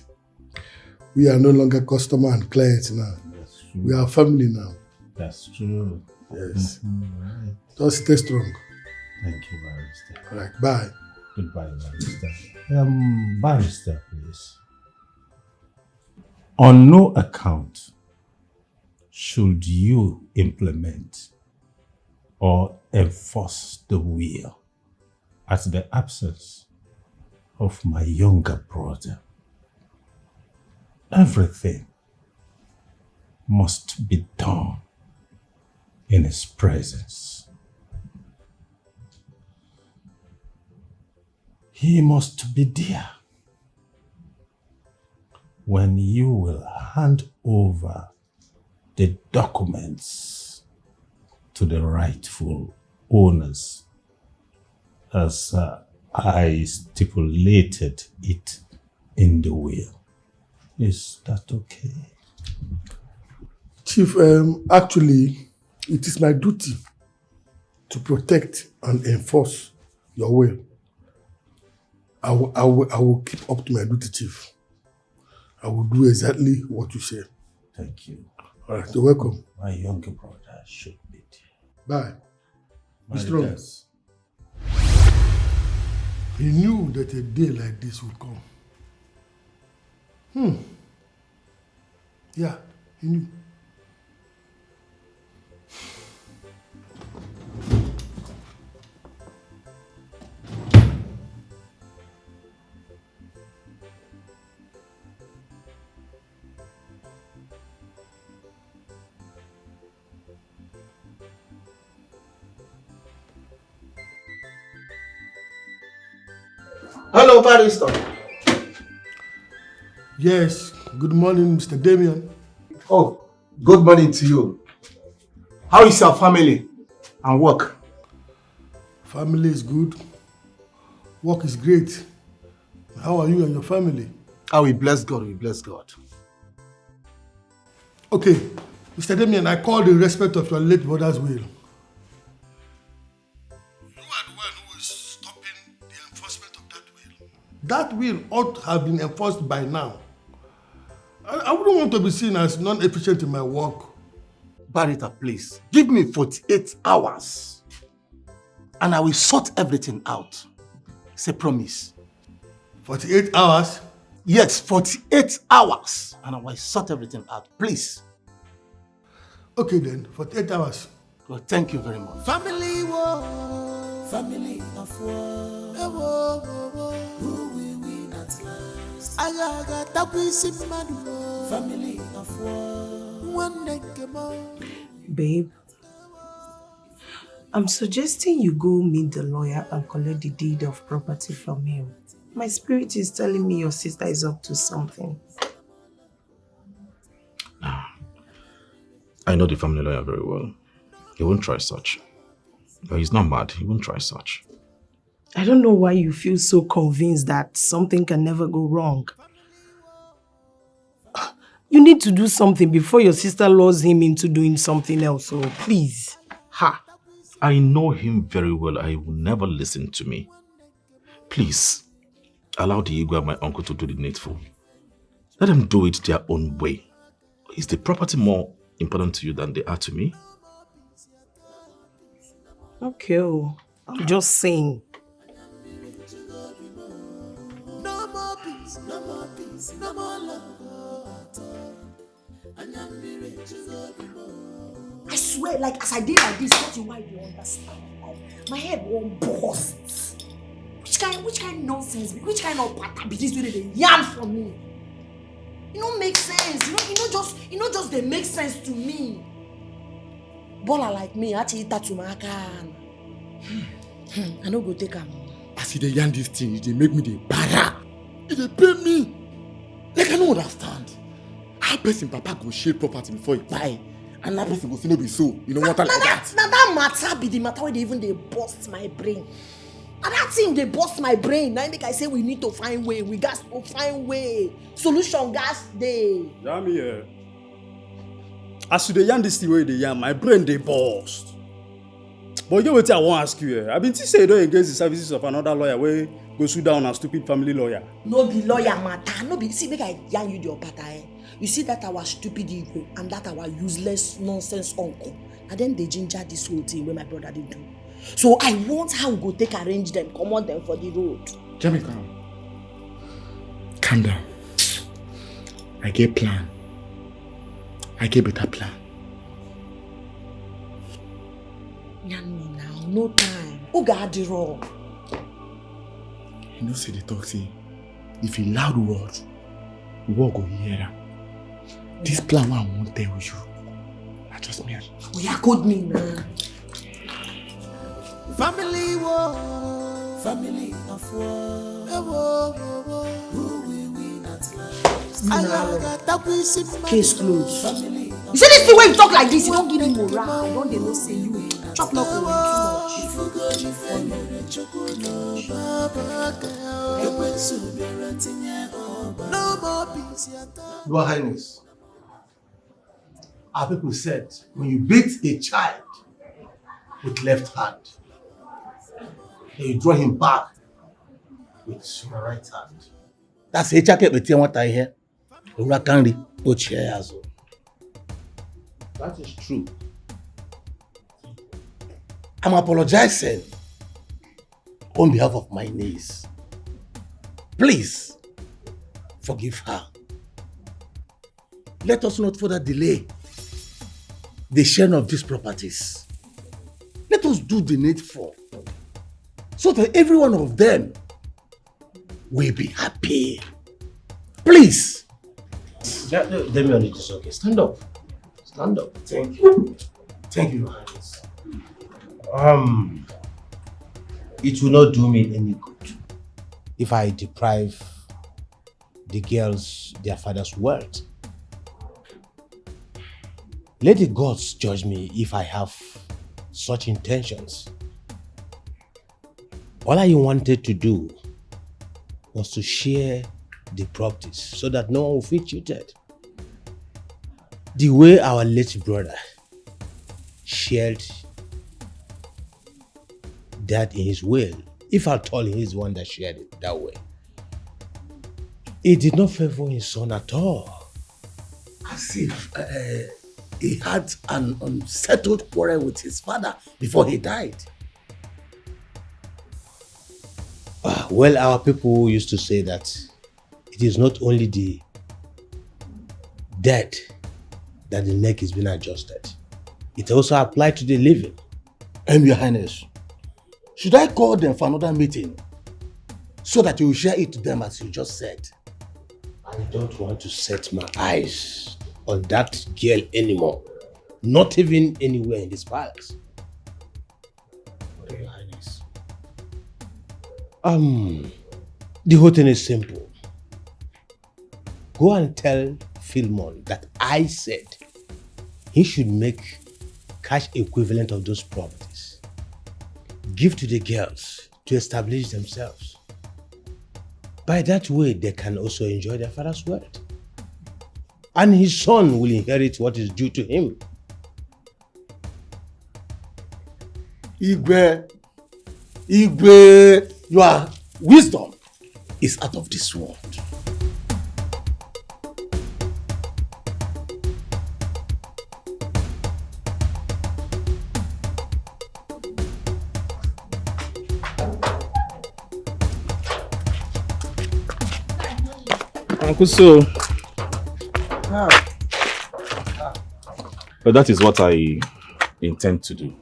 we are no longer customer and clients now. That's true. We are family now. That's true. Yes. Right. Just stay strong. Thank you, Barrister. All right, bye. Goodbye, Barrister. Barrister, please. On no account should you implement or enforce the will at the absence of my younger brother. Everything must be done in his presence. He must be there when you will hand over the documents to the rightful owners as I stipulated it in the will. Is that okay? Chief, actually, it is my duty to protect and enforce your will. I will keep up to my duty, Chief. I will do exactly what you say. Thank you. All right, you're welcome. My younger brother should be Bye. there. Be strong. Yes. He knew that a day like this would come. Yeah, he knew. Hello, Barrister. Yes, good morning, Mr. Damien. Oh, good morning to you. How is your family and work? Family is good. Work is great. How are you and your family? Oh, we bless God, we bless God. Okay, Mr. Damien, I called in respect of your late brother's will. You are the one who is stopping the enforcement of that will. That will ought to have been enforced by now. I wouldn't want to be seen as non-efficient in my work. Barrister, please, give me 48 hours and I will sort everything out. It's a promise. 48 hours? Yes, 48 hours and I will sort everything out, please. Okay then, 48 hours. Well, thank you very much. Family war, family of war. Who will win at last? Aga tapisi madu, family of war. One day Babe, I'm suggesting you go meet the lawyer and collect the deed of property from him. My spirit is telling me your sister is up to something. I know the family lawyer very well. He won't try such. But he's not mad. He won't try such. I don't know why you feel so convinced that something can never go wrong. You need to do something before your sister lures him into doing something else. So please. Ha. I know him very well. He will never listen to me. Please, allow the ego of my uncle to do the needful. Let them do it their own way. Is the property more important to you than they are to me? Okay, I'm just saying. no more peace, no more peace, no more love at all. I swear, like as I did like this, that's why you understand. Like, my head won't burst. Which kind nonsense, which kind of pattern be this way they yarn for me? It don't make sense. You know just they make sense to me. Baller like me, I tell you that to my can. I no go take am. I see the yarn this thing, they make me the para. They pay me. Like I don't understand. How person papa go share property before he buy? And that person go say no be so. You know what like that? Now that matter be the matter where they even they bust my brain. And that thing they bust my brain. Now make I say we need to find way. We got to find way. Solution gas day. Jamie here. As you dey yarn this thing where they yarn, my brain they bust. But you know what I want to ask you here? I been say you don't engage the services of another lawyer where go sue down a stupid family lawyer. No be lawyer matter. No be see make I yarn you the opata. You see that our stupid ego and that our useless nonsense uncle. And then they ginger this whole thing where my brother didn't do. So I want how we go take arrange them, come on them for the road. Jamie, calm down. I get plan. I get better plan. Yarn me now, no time. Who got the wrong? You know, say the talk say, if you loud word, we will go hear. This plan I won't tell you. I just me. We are good me now. Family war, family of war. Who will win at last? Case closed. You see this thing when you talk like this, you don't give me morale. I don't they know say you chop not too much. Your Highness, our people said when you beat a child with left hand, then you draw him back with your right hand. That's a jacket with what I hear. Urakanri, Ochiazo. That is true. I'm apologizing on behalf of my niece. Please forgive her. Let us not further delay the sharing of these properties. Let us do the needful so that every one of them will be happy. Please. Damian, it is okay. Stand up. Stand up. Thank you. Thank you, Your Highness. It will not do me any good if I deprive the girls their father's wealth. Let the gods judge me if I have such intentions. All I wanted to do was to share the properties so that no one will feel cheated. The way our late brother shared that in his will, if at all he is the one that shared it that way, it did not favor his son at all. As if he had an unsettled quarrel with his father before he died. Well, our people used to say that it is not only the dead that the neck is being adjusted. It also applies to the living. Your Highness, Should I call them for another meeting so that you will share it to them as you just said? I don't want to set my eyes on that girl anymore. Not even anywhere in this palace. Your Highness. The whole thing is simple. Go and tell Philmond that I said he should make cash equivalent of those properties. Give to the girls to establish themselves. By that way, they can also enjoy their father's wealth. And his son will inherit what is due to him. Igwe, your wisdom is out of this world. Uncle, so but that is what I intend to do.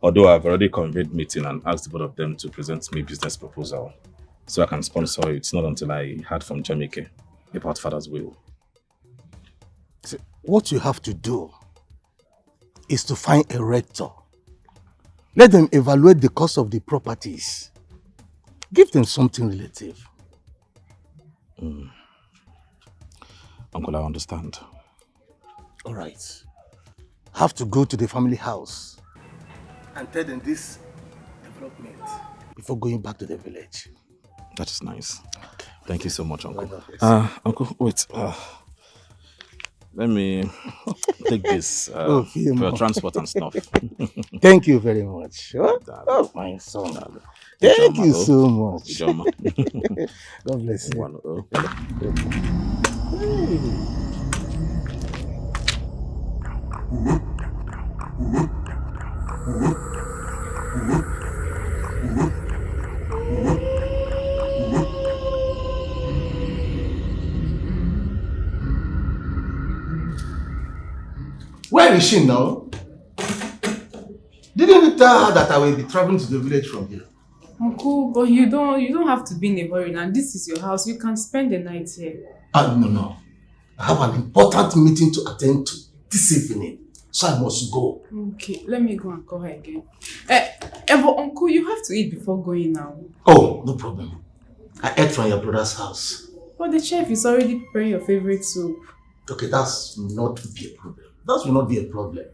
Although I've already convened meeting and asked both of them to present me business proposal so I can sponsor it. It's not until I heard from Jamaica about father's will. See, what you have to do is to find a rector. Let them evaluate the cost of the properties. Give them something relative. Uncle, I understand. All right. Have to go to the family house and tell them this development before going back to the village. That is nice. Okay. Thank you so much, Uncle. Uncle, wait. Let me take this for your transport and stuff. Thank you very much. Oh, my son. Thank you so much. God bless you. Where is she now? Didn't you tell her that I will be traveling to the village from here? Uncle, but you don't have to be in a hurry now. This is your house. You can spend the night here. No. I have an important meeting to attend to this evening, so I must go. Okay, let me go and call her again. But Uncle, you have to eat before going now. Oh, no problem. I ate from your brother's house. But the chef is already preparing your favorite soup. Okay, that's not be a problem. That will not be a problem.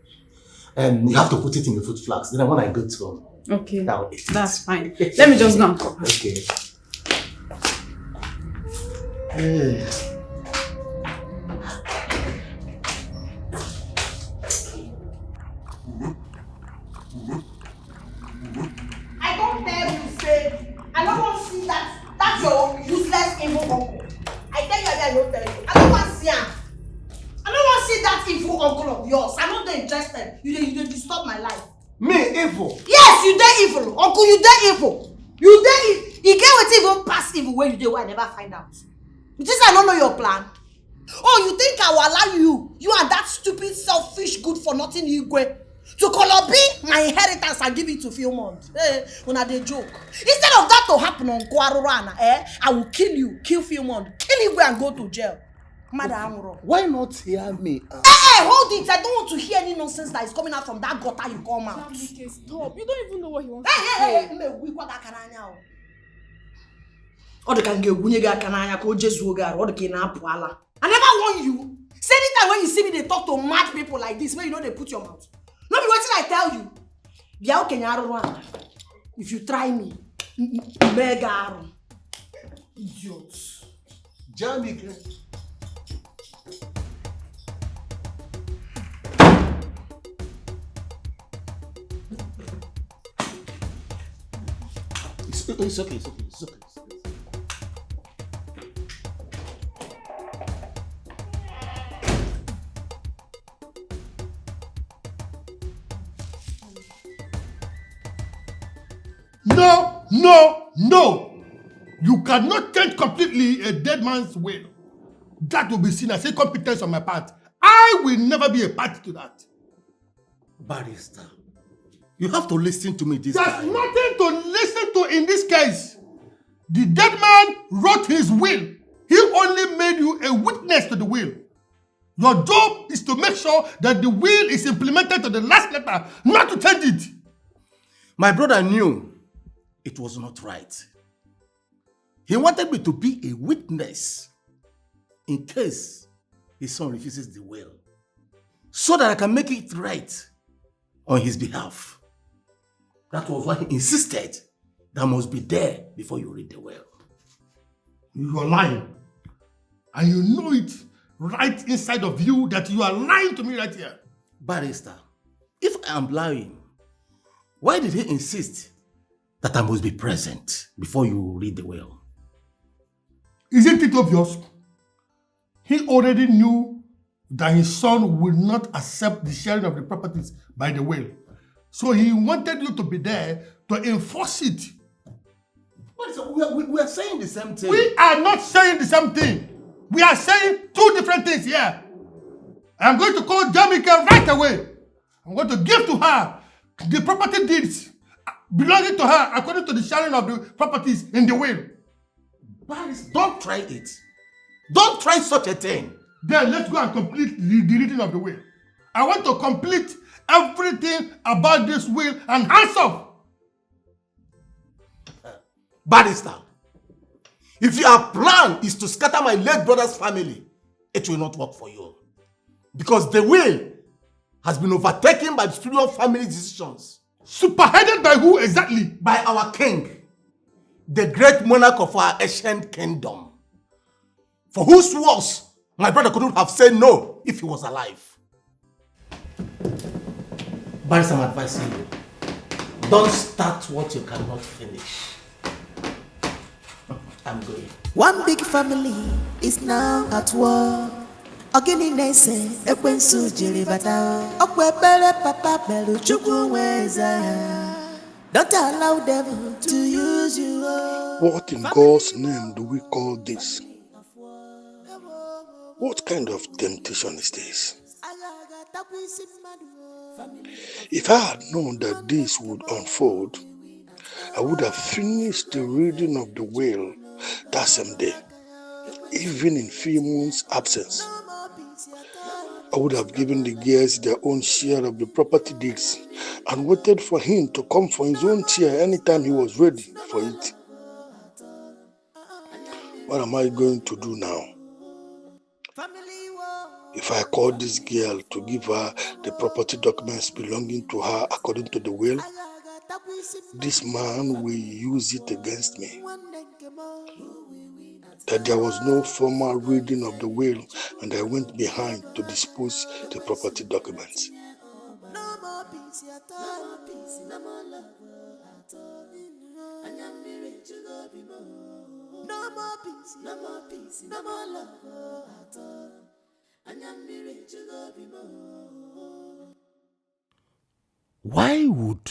And you have to put it in the food flask. Then when I go to home, okay, that's fine. Let me just go and call her. Okay. Hey. I don't dare you say, I don't want to see that's your useless evil uncle. I tell you, I don't tell you. I don't want to see him. I don't want to see that evil uncle of yours. I'm not interested. You disturb my life. Me, evil? Yes, you dey evil. Uncle, you dey evil. You dey you get what even past evil where you dey where I never find out. You think I don't know your plan? Oh, you think I will allow you and that stupid, selfish, good for nothing Igwe to colobi my inheritance and give it to philmond? Hey, una dey joke. Instead of that to happen on Kwarurana, I will kill you, kill philmond, kill Igwe and go to jail. Why not hear me? Hey, hold it. I don't want to hear any nonsense that is coming out from that gutter you come out. Stop. You don't even know what he wants to say. Hey, I never warn you. Say anytime when you see me, they talk to mad people like this, where you know they put your mouth. Not be waiting I tell you. If you try me, mega idiots. Jamaica. It's okay. No! You cannot change completely a dead man's will. That will be seen as incompetence on my part. I will never be a party to that. Barrister, You have to listen to me this There's time. nothing to listen to in this case. The dead man wrote his will. He only made you a witness to the will. Your job is to make sure that the will is implemented to the last letter, not to change it. My brother knew it was not right. He wanted me to be a witness in case his son refuses the will, so that I can make it right on his behalf. That was why he insisted that I must be there before you read the will. You are lying. And you know it right inside of you that you are lying to me right here. Barrister, if I am lying, why did he insist that I must be present before you read the will? Isn't it obvious? He already knew that his son would not accept the sharing of the properties by the will. So he wanted you to be there to enforce it. We are saying the same thing. We are not saying the same thing. We are saying two different things here. I'm going to call Jamaica right away. I'm going to give to her the property deeds belonging to her according to the sharing of the properties in the will. Barrister, don't try it. Don't try such a thing. Then let's go and complete the reading of the will. I want to complete everything about this will and hands off. Barrister, if your plan is to scatter my late brother's family, it will not work for you. Because the will has been overtaken by the superior family decisions. Superheaded by who exactly? By our king, the great monarch of our ancient kingdom, for whose words my brother couldn't have said no if he was alive. Barrister, I'm advising you, don't start what you cannot finish. I'm going. One big family is now at war. Ogini nese ekwensu jiri bata. Okwebere papa belu chukwu weza. Don't allow devil to use you. What in God's name do we call this? What kind of temptation is this? If I had known that this would unfold, I would have finished the reading of the will that same day, even in philmond's absence. I would have given the girls their own share of the property deeds and waited for him to come for his own share anytime he was ready for it. What am I going to do now? If I call this girl to give her the property documents belonging to her according to the will, this man will use it against me. That there was no formal reading of the will and I went behind to dispose the property documents. Why would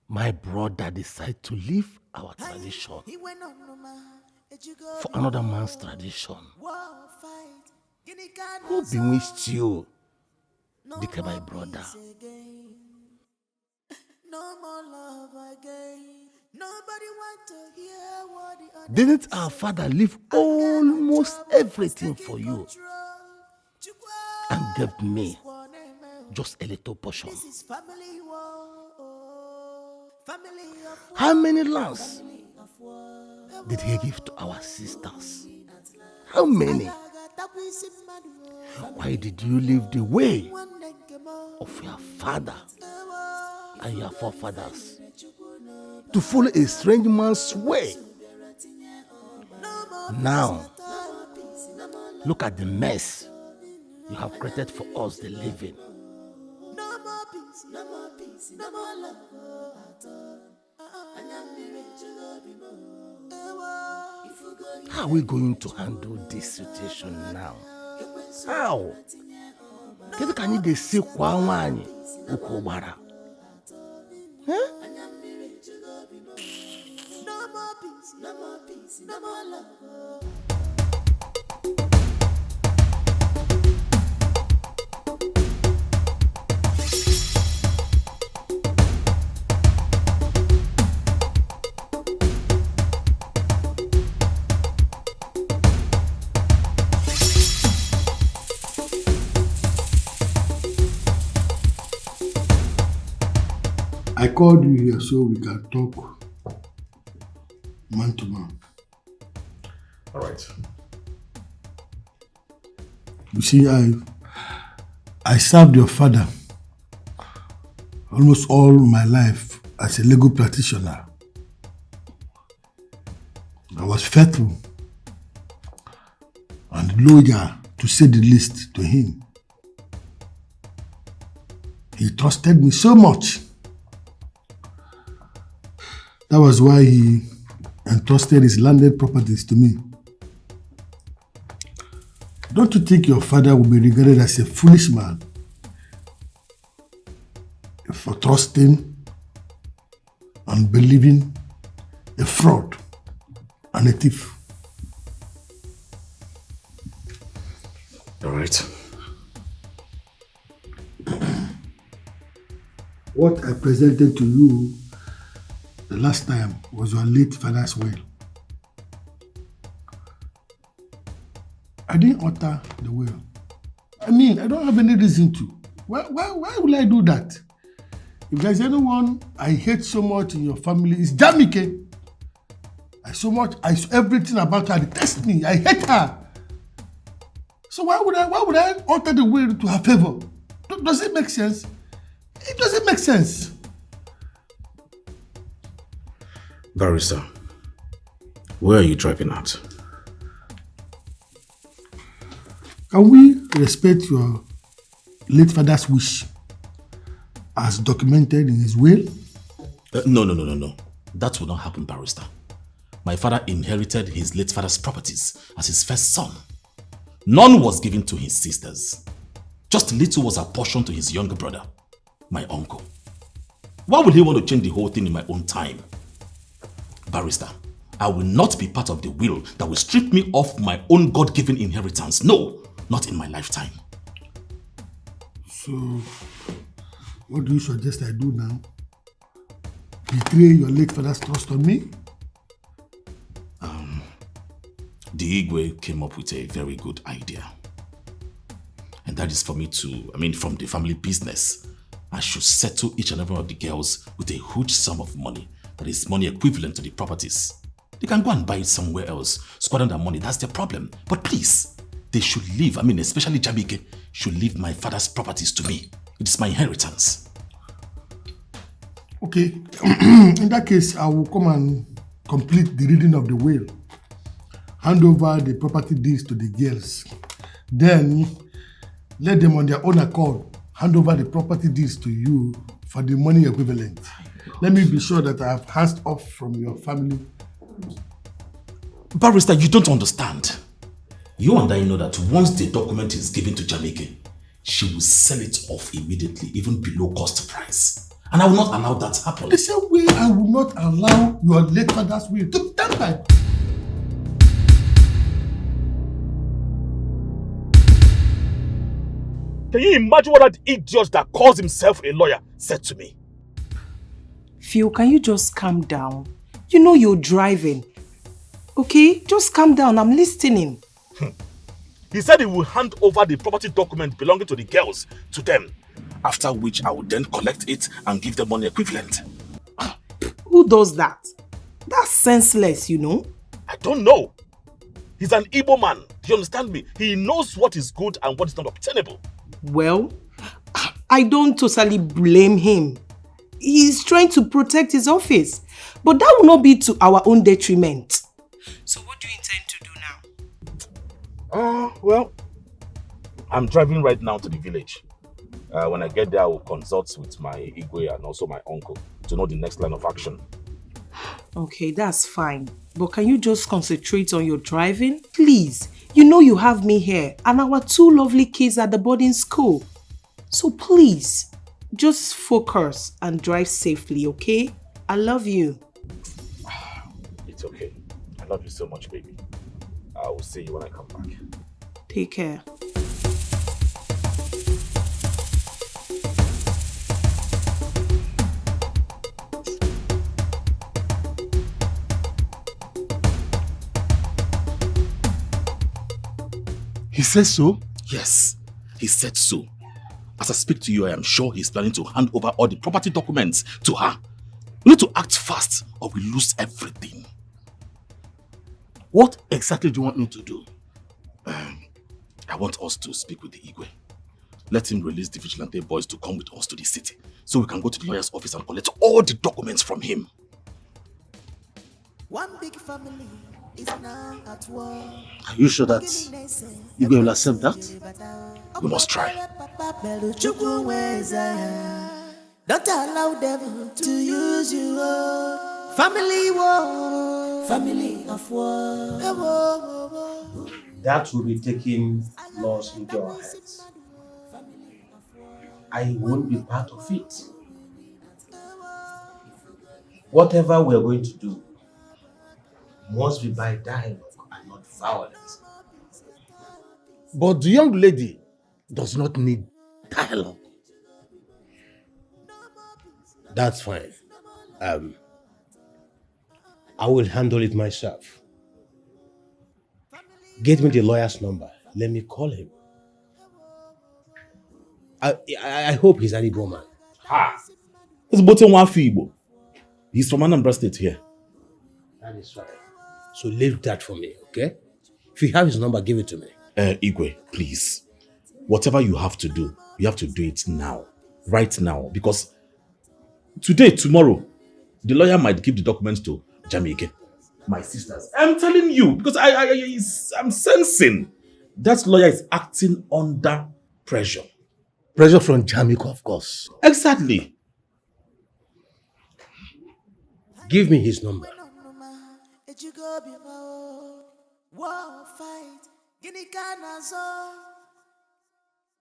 my brother decide to leave our tradition for another man's tradition? Who bewitched you, Dikeh, my brother? Didn't our father leave almost everything for you and gave me just a little portion? How many lands did he give to our sisters? How many? Why did you leave the way of your father and your forefathers to follow a strange man's way? Now, look at the mess you have created for us, the living. How are we going to handle this situation now? How? Can you say kwawani ukobara? Huh? I called you here so we can talk man to man. All right. You see, I served your father almost all my life as a legal practitioner. I was faithful and loyal, to say the least, to him. He trusted me so much. That was why he entrusted his landed properties to me. Don't you think your father will be regarded as a foolish man for trusting and believing a fraud and a thief? All right. What I presented to you the last time was your late father's will. I didn't alter the will. I mean, I don't have any reason to. Why will I do that? If there's anyone I hate so much in your family, it's Jamike. Everything about her detests me. I hate her. So why would I alter the will to her favor? Does it make sense? It doesn't make sense. Barrister, where are you driving at? Can we respect your late father's wish as documented in his will? No. That will not happen, Barrister. My father inherited his late father's properties as his first son. None was given to his sisters. Just little was apportioned to his younger brother, my uncle. Why would he want to change the whole thing in my own time? Barrister, I will not be part of the will that will strip me of my own God-given inheritance. No, not in my lifetime. So, what do you suggest I do now? Betray your late father's trust on me? The Igwe came up with a very good idea. And that is for me to, from the family business, I should settle each and every one of the girls with a huge sum of money that is money equivalent to the properties. They can go and buy it somewhere else, squander their money, that's their problem. But please, they should leave, especially Jamike, should leave my father's properties to me. It is my inheritance. Okay, in that case, I will come and complete the reading of the will. Hand over the property deeds to the girls. Then, let them on their own accord hand over the property deeds to you for the money equivalent. Let me be sure that I have hands off from your family. Barrister, you don't understand. You and I know that once the document is given to Jamike, she will sell it off immediately, even below cost price. And I will not allow that to happen. The same way I will not allow your late father's will to be tampered. Can you imagine what that idiot that calls himself a lawyer said to me? Phil, can you just calm down? You know you're driving. Okay? Just calm down. I'm listening. He said he will hand over the property document belonging to the girls to them. After which I will then collect it and give them money equivalent. Who does that? That's senseless, you know. I don't know. He's an Igbo man. Do you understand me? He knows what is good and what is not obtainable. Well, I don't totally blame him. He's trying to protect his office. But that will not be to our own detriment. So what do you intend to do now? Well, I'm driving right now to the village. When I get there, I will consult with my Igwe and also my uncle to know the next line of action. Okay, that's fine. But can you just concentrate on your driving? Please. You know you have me here and our two lovely kids at the boarding school. So please, just focus and drive safely, okay? I love you. It's okay. I love you so much, baby. I will see you when I come back. Take care. He says so? Yes, he said so. As I speak to you, I am sure he's planning to hand over all the property documents to her. We need to act fast or we lose everything. What exactly do you want me to do? I want us to speak with the Igwe. Let him release the vigilante boys to come with us to the city so we can go to the lawyer's office and collect all the documents from him. One big family is now at war. Are you sure that Igwe will accept that? We must try. Don't allow devil to use you. Family war, family of war. That will be taking laws into our hands. I won't be part of it. Whatever we're going to do must be by dialogue and not violence. But the young lady does not need dialogue. That's fine. I will handle it myself. Get me the lawyer's number. Let me call him. I hope he's an Igbo man. Ha! It's Bote Wafibo. He's from Anambra State here. That is right. So leave that for me, okay? If you have his number, give it to me. Igwe, please. Whatever you have to do it now. Right now. Because today, tomorrow, the lawyer might give the documents to Jamike. My sisters. I'm telling you, because I'm sensing that lawyer is acting under pressure. Pressure from Jamiko, of course. Exactly. Give me his number.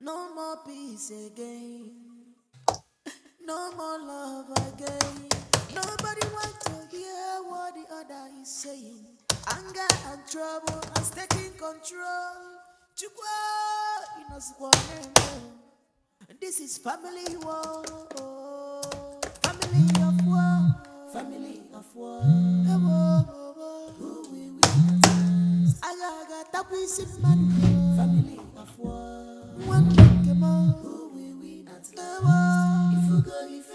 No more peace again. No more love again. Nobody wants to hear what the other is saying. Anger and trouble has taken control. This is family war. Family of war. Family of war. Who we win? Family of war. One who we win at war. If you go, if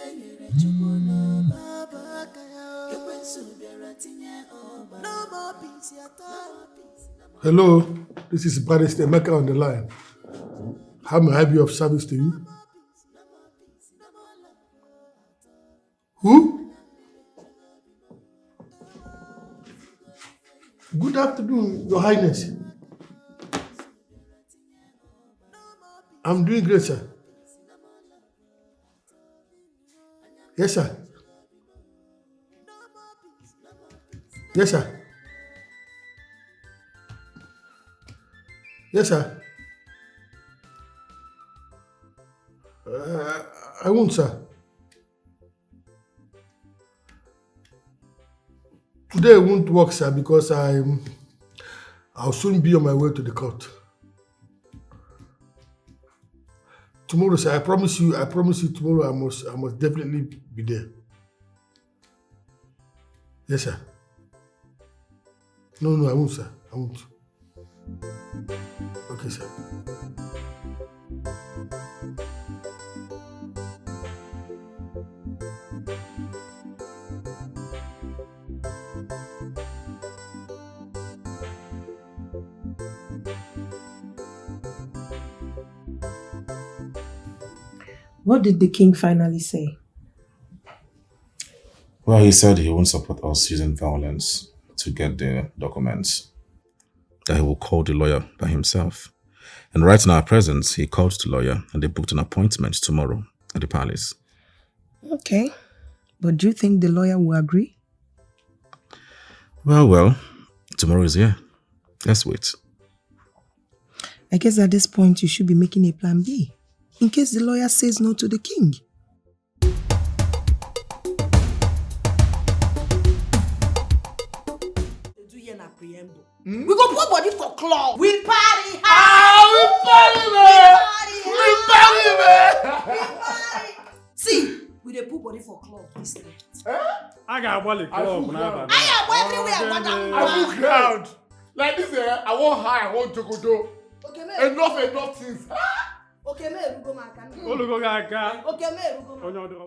you no baba kaya. No more peace at all. Hello, this is Barrister Emeka on the line. How may I be of service to you? Who? Good afternoon, Your Highness. I'm doing great, sir. Yes, sir. Yes, sir. Yes, sir. I won't, sir. Today won't work, sir, because I'll soon be on my way to the court. Tomorrow, sir, I promise you tomorrow I must definitely be there. Yes, sir. No, I won't, sir. I won't. Okay, sir. What did the king finally say? Well, he said he won't support us using violence to get the documents. That he will call the lawyer by himself. And right in our presence, he called the lawyer and they booked an appointment tomorrow at the palace. Okay. But do you think the lawyer will agree? Well, tomorrow is here. Let's wait. I guess at this point you should be making a plan B, in case the lawyer says no to the king. We go put body for club. We party hard. We party. See, we dey put body for club this night. I got one club now. I am everywhere. I feel crowd. Like this, I want high, I want jogodo. Okay, man. Enough things. Okay, me erugo maka. Olugo ga aka. Okay, me erugo. Onye odoro.